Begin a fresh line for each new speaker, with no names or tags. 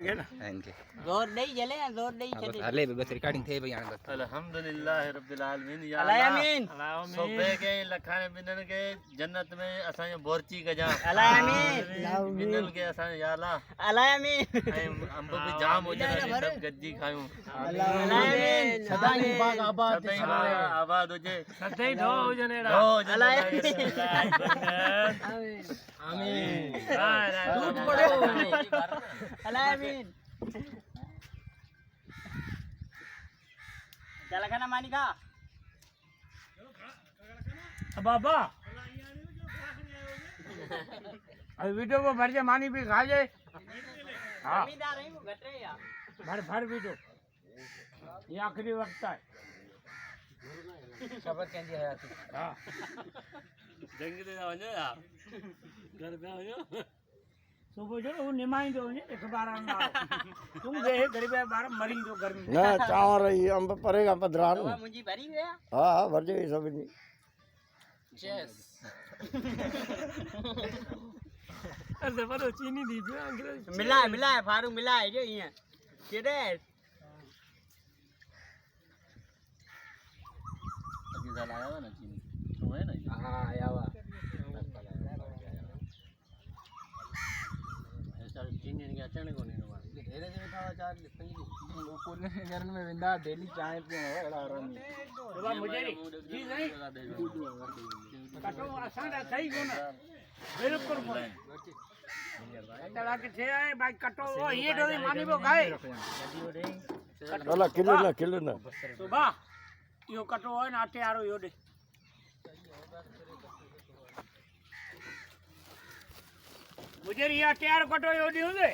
इनके
जोर नहीं जले जोर नहीं चले
हले बस रिकॉर्डिंग थे भाई बस
अल्हम्दुलिल्लाह रब्बिल आलमीन या
अलामीन
सोबे के लखाने बिनन के जन्नत में असा बोरची गजा
अलामीन
बिनन के असा या अल्लाह
अलामीन
अंब भी जाम हो जाए सब गज्जी खायूं
अलामीन
सदाई बाग आबाद आबाद हो जाए
सदाई ढो हो जने
आमीन
दूध पड़ो
अलामीन चला खाना मानी का
बाबा अभी वीडियो को भर जा मानी भी खा जाए हाँ
जमींदार है वो घट रहे यार
भर भर वीडियो ये आखिरी वक्त है
शपथ कहंदी हयाती
हाँ
जंग दे वने यार घर पे हो
सुबह जो वो निमाई दो ने एक बार ना तुम गए गरीब बार मरी दो गर्मी
ना चावर ही अंब परेगा पधरान
हवा मुंजी भरी गया
हाँ हाँ भर जाए सब नहीं
चेस
अरे पर चीनी दी जो अंग्रेज
मिला है फारूक मिला है जो ये केड़े
अभी साल आया ना चीनी तो है ना
हां आया हुआ
ऐसा चीनी के अचानक को नहीं हुआ
धेरे जे बैठा हुआ चार पंजी लोग ने घर में विंदा डेली चाय पियो है आराम
बाबा मुझे जी नहीं कटो आसान सही को ना बिल्कुल बोले चला के थे आए भाई कटो वो ये डोरी मानी वो गए
अला किलो ना
सुबह यो कटो है ना आटे आरो यो दे मुझे ये आटे आरो कटो यो दी होंगे